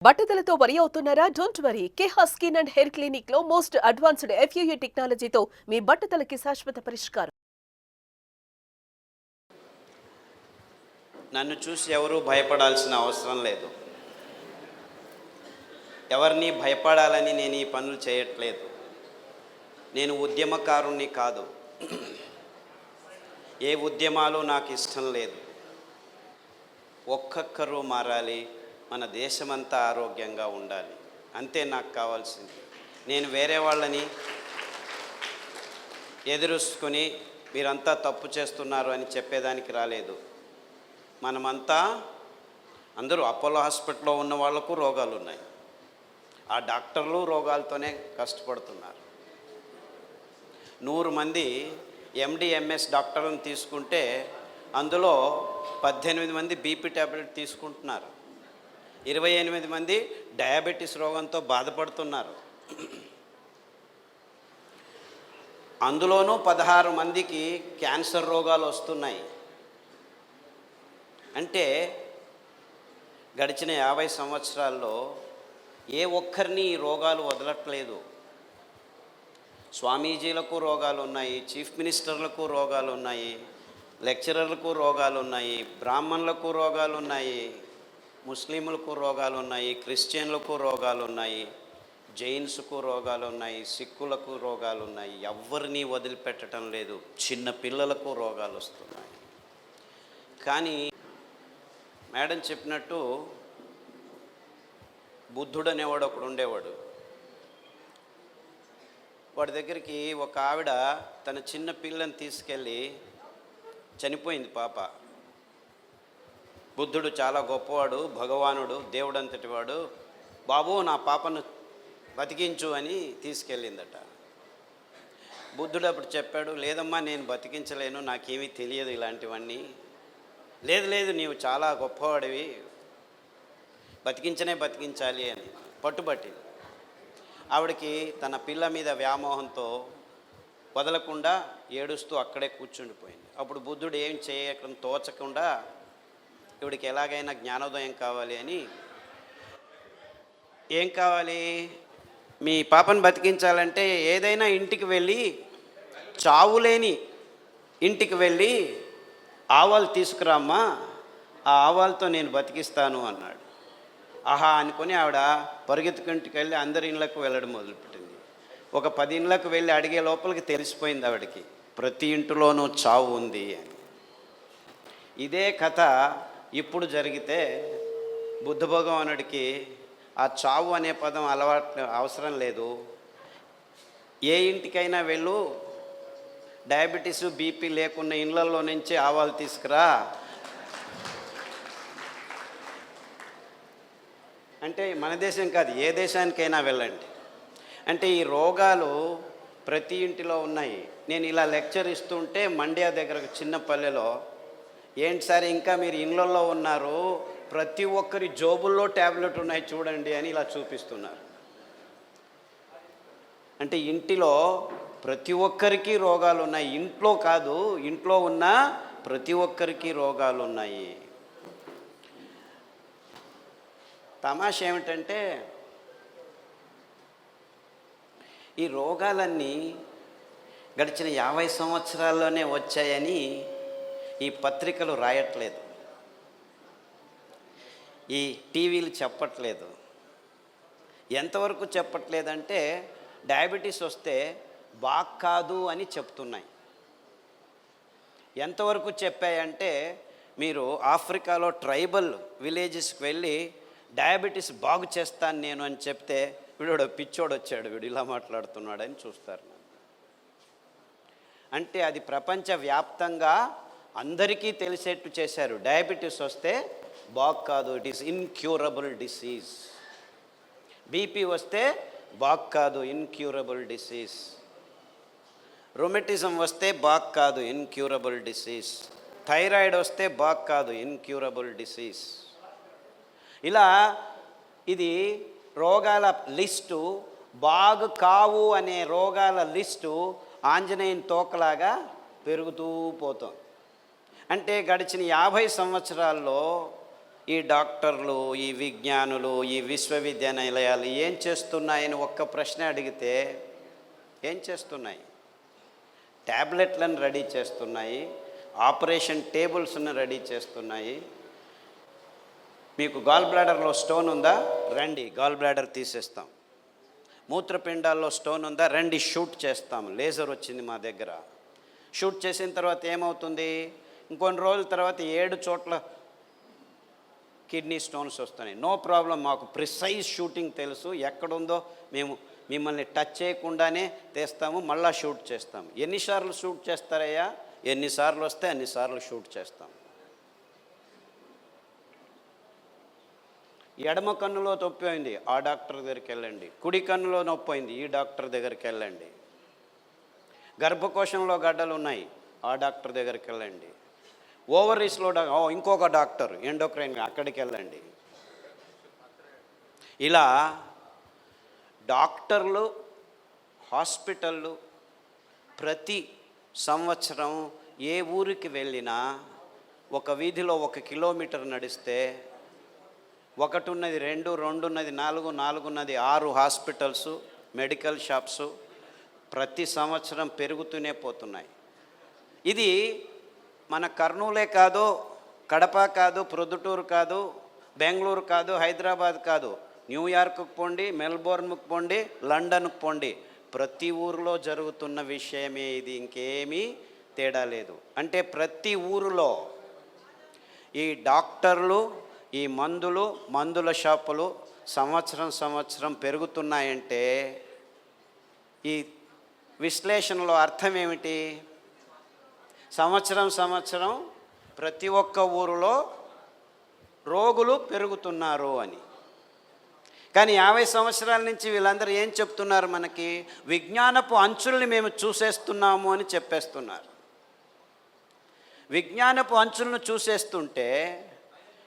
బట్టతలతో వరి అవుతున్నారా? Don't worry. Keha skin and hair clinic లో మోస్ట్ అడ్వాన్స్డ్ FUE టెక్నాలజీతో మీ బట్టతలకి శాశ్వత పరిష్కారం. నన్ను చూసి ఎవరూ భయపడాల్సిన అవసరం లేదు. ఎవరిని భయపడాలని నేను ఈ పనులు చేయట్లేదు. నేను ఉద్యమకారుణ్ణి కాదు. ఏ ఉద్యమాలు నాకు ఇష్టం లేదు. ఒక్కొక్కరు మారాలి, మన దేశమంతా ఆరోగ్యంగా ఉండాలి, అంతే నాకు కావాల్సింది. నేను వేరే వాళ్ళని ఎదురుసుకొని మీరంతా తప్పు చేస్తున్నారు అని చెప్పేదానికి రాలేదు. మనమంతా అందరూ అపోలో హాస్పిటల్లో ఉన్న వాళ్ళకు రోగాలు ఉన్నాయి. ఆ డాక్టర్లు రోగాలతోనే కష్టపడుతున్నారు. 100 మంది MD MS డాక్టర్లను తీసుకుంటే అందులో 18 మంది బీపీ ట్యాబ్లెట్ తీసుకుంటున్నారు. 28 మంది డయాబెటీస్ రోగంతో బాధపడుతున్నారు. అందులోనూ 16 మందికి క్యాన్సర్ రోగాలు వస్తున్నాయి. అంటే గడిచిన 50 సంవత్సరాల్లో ఏ ఒక్కరిని ఈ రోగాలు వదలట్లేదు. స్వామీజీలకు రోగాలు ఉన్నాయి, చీఫ్ మినిస్టర్లకు రోగాలు ఉన్నాయి, లెక్చరర్లకు రోగాలు ఉన్నాయి, బ్రాహ్మణులకు రోగాలు ఉన్నాయి, ముస్లింలకు రోగాలు ఉన్నాయి, క్రిస్టియన్లకు రోగాలు ఉన్నాయి, జైన్స్కు రోగాలు ఉన్నాయి, సిక్కులకు రోగాలు ఉన్నాయి. ఎవరిని వదిలిపెట్టడం లేదు. చిన్న పిల్లలకు రోగాలు వస్తున్నాయి. కానీ మేడం చెప్పినట్టు బుద్ధుడు అనేవాడు ఒకడు ఉండేవాడు. వాడి దగ్గరికి ఒక ఆవిడ తన చిన్న పిల్లని తీసుకెళ్ళి, చనిపోయింది పాప. బుద్ధుడు చాలా గొప్పవాడు, భగవానుడు, దేవుడు అంతటి వాడు. బాబు నా పాపను బతికించు అని తీసుకెళ్ళిందట. బుద్ధుడు అప్పుడు చెప్పాడు, లేదమ్మా నేను బతికించలేను, నాకేమీ తెలియదు ఇలాంటివన్నీ. లేదు లేదు నీవు చాలా గొప్పవాడివి, బతికించాలి అని పట్టుబట్టింది. ఆవిడకి తన పిల్ల మీద వ్యామోహంతో వదలకుండా ఏడుస్తూ అక్కడే కూర్చుండిపోయింది. అప్పుడు బుద్ధుడు ఏం చేయకుండా తోచకుండా ఇవిడికి ఎలాగైనా జ్ఞానోదయం కావాలి అని, ఏం కావాలి, మీ పాపను బతికించాలంటే ఏదైనా ఇంటికి వెళ్ళి, చావులేని ఇంటికి వెళ్ళి ఆవాలు తీసుకురామ్మా, ఆ ఆవాలతో నేను బతికిస్తాను అన్నాడు. ఆహా అనుకొని ఆవిడ పరిగెత్తుకుంటికి వెళ్ళి అందరి ఇళ్ళకు వెళ్ళడం మొదలుపెట్టింది. ఒక 10 ఇళ్ళకు వెళ్ళి అడిగే లోపలికి తెలిసిపోయింది ఆవిడకి ప్రతి ఇంటిలోనూ చావు ఉంది అని. ఇదే కథ ఇప్పుడు జరిగితే బుద్ధ భగవానుడికి ఆ చావు అనే పదం అలవాటు అవసరం లేదు. ఏ ఇంటికైనా వెళ్ళు, డయాబెటీస్ బీపీ లేకున్న ఇళ్ళల్లో నుంచి ఆవాలు తీసుకురా అంటే మన దేశం కాదు, ఏ దేశానికైనా వెళ్ళండి. అంటే ఈ రోగాలు ప్రతి ఇంటిలో ఉన్నాయి. నేను ఇలా లెక్చర్ ఇస్తుంటే మండ్యా దగ్గర చిన్న పల్లెలో, ఏంటి సార్ ఇంకా మీరు ఇళ్ళల్లో ఉన్నారు, ప్రతి ఒక్కరి జోబుల్లో ట్యాబ్లెట్ ఉన్నాయి చూడండి అని ఇలా చూపిస్తున్నారు. అంటే ఇంటిలో ప్రతి ఒక్కరికి రోగాలు ఉన్నాయి. ఇంట్లో కాదు, ఇంట్లో ఉన్న ప్రతి ఒక్కరికి రోగాలు ఉన్నాయి. తమాషా ఏమిటంటే ఈ రోగాలన్నీ గడిచిన 50 సంవత్సరాల్లోనే వచ్చాయని ఈ పత్రికలు రాయట్లేదు, ఈ టీవీలు చెప్పట్లేదు. ఎంతవరకు చెప్పట్లేదంటే డయాబెటీస్ వస్తే బాగ్ కాదు అని చెప్తున్నాయి. ఎంతవరకు చెప్పాయంటే మీరు ఆఫ్రికాలో ట్రైబల్ విలేజెస్కి వెళ్ళి డయాబెటీస్ బాగు చేస్తాను నేను అని చెప్తే వీడు పిచ్చోడు వచ్చాడు, వీడు ఇలా మాట్లాడుతున్నాడని చూస్తారు. అంటే అది ప్రపంచవ్యాప్తంగా అందరికీ తెలిసేట్టు చేశారు. డయాబెటీస్ వస్తే బాగు కాదు, it is incurable disease. BP వస్తే బాగు కాదు, ఇన్క్యూరబుల్ డిసీజ్. రొమెటిజం వస్తే బాగు కాదు, ఇన్క్యూరబుల్ డిసీజ్. థైరాయిడ్ వస్తే బాగు కాదు, ఇన్క్యూరబుల్ డిసీజ్. ఇలా ఇది రోగాల లిస్టు, బాగు కావు అనే రోగాల లిస్టు ఆంజనేయుని తోకలాగా పెరుగుతూ పోతుంది. అంటే గడిచిన 50 సంవత్సరాల్లో ఈ డాక్టర్లు, ఈ విజ్ఞానులు, ఈ విశ్వవిద్యానిలయాలు ఏం చేస్తున్నాయని ఒక్క ప్రశ్న అడిగితే ఏం చేస్తున్నాయి? ట్యాబ్లెట్లను రెడీ చేస్తున్నాయి, ఆపరేషన్ టేబుల్స్ను రెడీ చేస్తున్నాయి. మీకు గాల్ బ్లాడర్లో స్టోన్ ఉందా, రండి గాల్ బ్లాడర్ తీసేస్తాం. మూత్రపిండాల్లో స్టోన్ ఉందా, రండి షూట్ చేస్తాం. లేజర్ వచ్చింది మా దగ్గర. షూట్ చేసిన తర్వాత ఏమవుతుంది? ఇంకొన్ని రోజుల తర్వాత 7 చోట్ల కిడ్నీ స్టోన్స్ వస్తున్నాయి. నో ప్రాబ్లం, మాకు ప్రిసైజ్ షూటింగ్ తెలుసు, ఎక్కడుందో మేము మిమ్మల్ని టచ్ చేయకుండానే తీస్తాము, మళ్ళీ షూట్ చేస్తాం. ఎన్నిసార్లు షూట్ చేస్తారయ్యా? ఎన్నిసార్లు వస్తే అన్నిసార్లు షూట్ చేస్తాం. ఎడమ కన్నులో నొప్పి అయింది, ఆ డాక్టర్ దగ్గరికి వెళ్ళండి. కుడి కన్నులో నొప్పి అయింది, ఈ డాక్టర్ దగ్గరికి వెళ్ళండి. గర్భకోశంలో గడ్డలు ఉన్నాయి, ఆ డాక్టర్ దగ్గరికి వెళ్ళండి. ఓవరీస్లో ఇంకొక డాక్టర్ ఎండోక్రైన్, అక్కడికి వెళ్ళండి. ఇలా డాక్టర్లు, హాస్పిటళ్ళు ప్రతి సంవత్సరం ఏ ఊరికి వెళ్ళినా ఒక వీధిలో 1 కిలోమీటర్ నడిస్తే 1 ఉన్నది 2, 2 ఉన్నది 4, 4 ఉన్నది 6 హాస్పిటల్స్, మెడికల్ షాప్స్ ప్రతి సంవత్సరం పెరుగుతూనే పోతున్నాయి. ఇది మన కర్నూలే కాదు, కడప కాదు, ప్రొద్దుటూరు కాదు, బెంగళూరు కాదు, హైదరాబాద్ కాదు, న్యూయార్క్కి పోండి, మెల్బోర్న్కి పోండి, లండన్కి పోండి, ప్రతి ఊరిలో జరుగుతున్న విషయమే ఇది. ఇంకేమీ తేడా లేదు. అంటే ప్రతి ఊరిలో ఈ డాక్టర్లు, ఈ మందుల షాపులు సంవత్సరం పెరుగుతున్నాయంటే ఈ విశ్లేషణలో అర్థం ఏమిటి? సంవత్సరం ప్రతి ఒక్క ఊరిలో రోగులు పెరుగుతున్నారు అని. కానీ 50 సంవత్సరాల నుంచి వీళ్ళందరూ ఏం చెప్తున్నారు? మనకి విజ్ఞానపు అంచుల్ని మేము చూసేస్తున్నాము అని చెప్పేస్తున్నారు. విజ్ఞానపు అంచులను చూసేస్తుంటే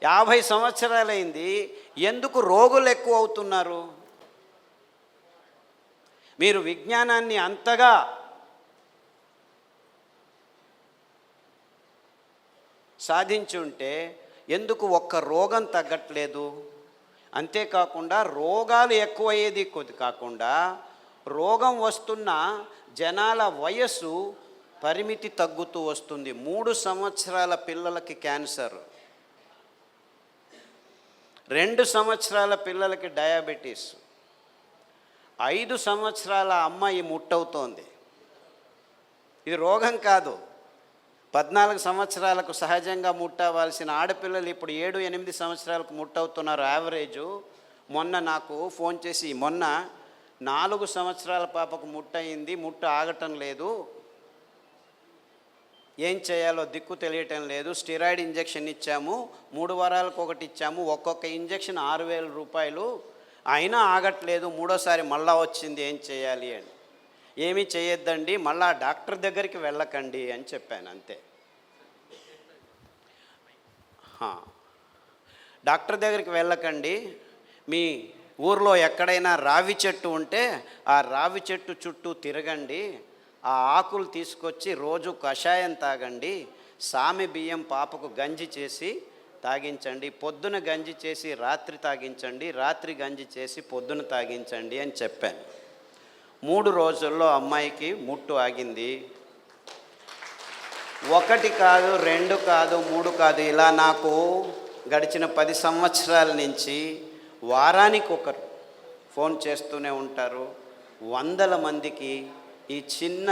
50 సంవత్సరాలైంది, ఎందుకు రోగులు ఎక్కువ అవుతున్నారు? మీరు విజ్ఞానాన్ని అంతగా సాధించి ఉంటే ఎందుకు ఒక్క రోగం తగ్గట్లేదు? అంతేకాకుండా రోగాలు ఎక్కువయ్యేది కాకుండా రోగం వస్తున్న జనాల వయస్సు పరిమితి తగ్గుతూ వస్తుంది. 3 సంవత్సరాల పిల్లలకి క్యాన్సర్, 2 సంవత్సరాల పిల్లలకి డయాబెటీస్, 5 సంవత్సరాల అమ్మాయి ముట్టవుతోంది. ఇది రోగం కాదు. 14 సంవత్సరాలకు సహజంగా ముట్టవలసిన ఆడపిల్లలు ఇప్పుడు 7-8 సంవత్సరాలకు ముట్టవుతున్నారు యావరేజు. మొన్న నాకు ఫోన్ చేసి, మొన్న 4 సంవత్సరాల పాపకు ముట్టయింది, ముట్ట ఆగటం లేదు, ఏం చేయాలో దిక్కు తెలియటం లేదు, స్టెరాయిడ్ ఇంజెక్షన్ ఇచ్చాము, 3 వారాలకు ఒకటి ఇచ్చాము, ఒక్కొక్క ఇంజెక్షన్ 6,000 రూపాయలు, అయినా ఆగట్లేదు, 3వసారి మళ్ళా వచ్చింది, ఏం చేయాలి అని. ఏమీ చేయొద్దండి, మళ్ళా డాక్టర్ దగ్గరికి వెళ్ళకండి అని చెప్పాను, అంతే. డాక్టర్ దగ్గరికి వెళ్ళకండి, మీ ఊర్లో ఎక్కడైనా రావి చెట్టు ఉంటే ఆ రావి చెట్టు చుట్టూ తిరగండి, ఆ ఆకులు తీసుకొచ్చి రోజు కషాయం తాగండి, సామె బియ్యం పాపకు గంజి చేసి తాగించండి, పొద్దున గంజి చేసి రాత్రి తాగించండి, రాత్రి గంజి చేసి పొద్దున తాగించండి అని చెప్పాను. 3 రోజుల్లో అమ్మాయికి ముట్టు ఆగింది. 1 కాదు, 2 కాదు, 3 కాదు, ఇలా నాకు గడిచిన 10 సంవత్సరాల నుంచి వారానికి ఒకరు ఫోన్ చేస్తూనే ఉంటారు. 100 మందికి ఈ చిన్న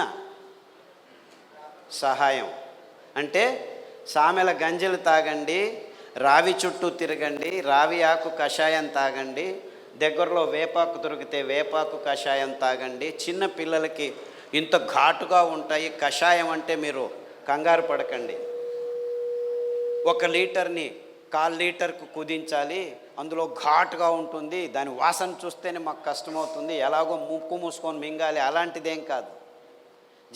సహాయం అంటే సామెల గంజలు తాగండి, రావి చుట్టూ తిరగండి, రావి ఆకు కషాయం తాగండి, దగ్గరలో వేపాకు దొరికితే వేపాకు కషాయం తాగండి. చిన్న పిల్లలకి ఇంత ఘాటుగా ఉంటాయి కషాయం అంటే మీరు కంగారు పడకండి. 1 లీటర్ని 1/4 లీటర్కు కుదించాలి, అందులో ఘాటుగా ఉంటుంది, దాని వాసన చూస్తేనే మాకు కష్టమవుతుంది, ఎలాగో ముక్కు మూసుకొని మింగాలి, అలాంటిదేం కాదు.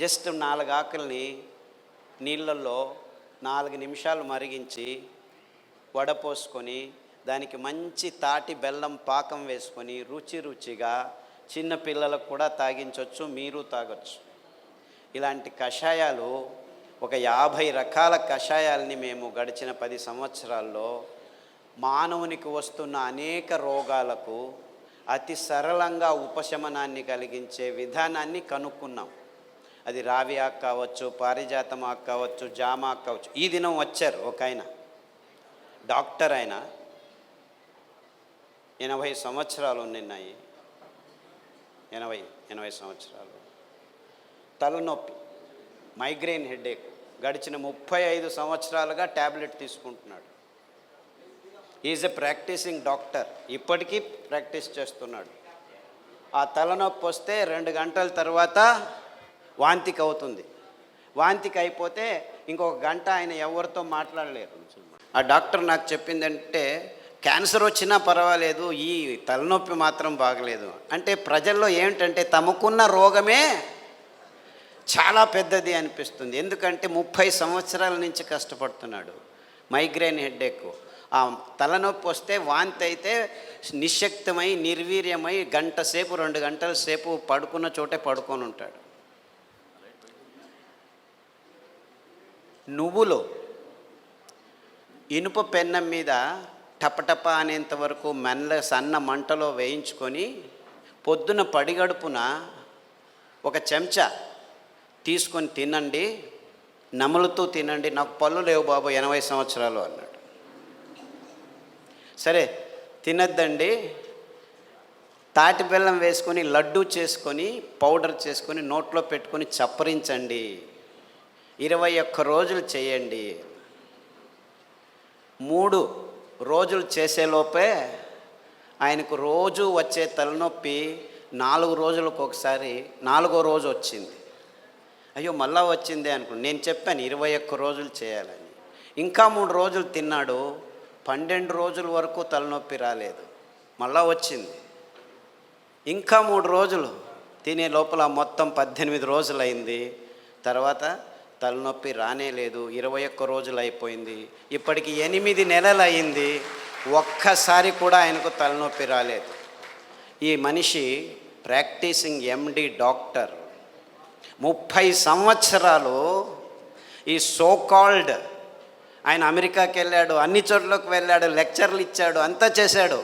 జస్ట్ 4 ఆకుల్ని నీళ్ళల్లో 4 నిమిషాలు మరిగించి వడపోసుకొని దానికి మంచి తాటి బెల్లం పాకం వేసుకొని రుచిగా చిన్న పిల్లలకు కూడా తాగించవచ్చు, మీరు తాగొచ్చు. ఇలాంటి కషాయాలు ఒక 50 రకాల కషాయాలని మేము గడిచిన 10 సంవత్సరాల్లో మానవునికి వస్తున్న అనేక రోగాలకు అతి సరళంగా ఉపశమనాన్ని కలిగించే విధానాన్ని కనుక్కున్నాం. అది రావి ఆకు కావచ్చు, పారిజాతం ఆకు కావచ్చు, జామ ఆకు కావచ్చు. ఈ దినం వచ్చారు ఒక ఆయన, డాక్టర్ ఆయన, 80 సంవత్సరాలు ఉన్నాయి. 80 సంవత్సరాలు. తలనొప్పి, మైగ్రేన్ హెడేక్, గడిచిన 35 సంవత్సరాలుగా ట్యాబ్లెట్ తీసుకుంటున్నాడు. ఈజ్ ఎ ప్రాక్టీసింగ్ డాక్టర్, ఇప్పటికీ ప్రాక్టీస్ చేస్తున్నాడు. ఆ తలనొప్పి వస్తే 2 గంటల తర్వాత వాంతికి అవుతుంది. వాంతికి అయిపోతే ఇంకొక గంట ఆయన ఎవరితో మాట్లాడలేరు. ఆ డాక్టర్ నాకు చెప్పిందంటే, క్యాన్సర్ వచ్చినా పర్వాలేదు, ఈ తలనొప్పి మాత్రం బాగలేదు. అంటే ప్రజల్లో ఏమిటంటే తమకున్న రోగమే చాలా పెద్దది అనిపిస్తుంది. ఎందుకంటే 30 సంవత్సరాల నుంచి కష్టపడుతున్నాడు. మైగ్రేన్ హెడేక్, ఆ తలనొప్పి వస్తే వాంతి అయితే నిశ్శక్తమై నిర్వీర్యమై గంట సేపు 2 గంటల సేపు పడుకున్న చోటే పడుకొని ఉంటాడు. నువ్వులు ఇనుప పెన్నం మీద టపటప అనేంత వరకు సన్న మంటలో వేయించుకొని పొద్దున పడిగడుపున ఒక చెంచా తీసుకొని తినండి, నములుతూ తినండి. నాకు పళ్ళు లేవు బాబు, 80 సంవత్సరాలు అన్నాడు. సరే తినద్దండి, తాటి బెల్లం వేసుకొని లడ్డు చేసుకొని పౌడర్ చేసుకొని నోట్లో పెట్టుకొని చప్పరించండి, 21 రోజులు చేయండి. 3 రోజులు చేసేలోపే ఆయనకు రోజు వచ్చే తలనొప్పి 4 రోజులకు ఒకసారి 4వ రోజు వచ్చింది. అయ్యో మళ్ళా వచ్చిందే అనుకున్నాను. నేను చెప్పాను 21 రోజులు చేయాలని. ఇంకా 3 రోజులు తిన్నాడు, 12 రోజుల వరకు తలనొప్పి రాలేదు, మళ్ళా వచ్చింది. ఇంకా 3 రోజులు తినే లోపల మొత్తం 18 రోజులు అయింది. తర్వాత తలనొప్పి రానే లేదు. 21 రోజులు అయిపోయింది. ఇప్పటికి 8 నెలలు అయింది, ఒక్కసారి కూడా ఆయనకు తలనొప్పి రాలేదు. ఈ మనిషి ప్రాక్టీసింగ్ ఎండి డాక్టర్, 30 సంవత్సరాలు ఈ సో కాల్డ్ ఆయన అమెరికాకి వెళ్ళాడు, అన్ని చోట్లకి వెళ్ళాడు, లెక్చర్లు ఇచ్చాడు, అంతా చేశాడు,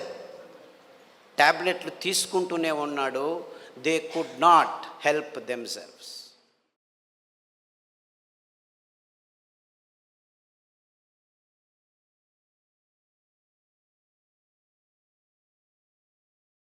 ట్యాబ్లెట్లు తీసుకుంటూనే ఉన్నాడు. They could not help themselves.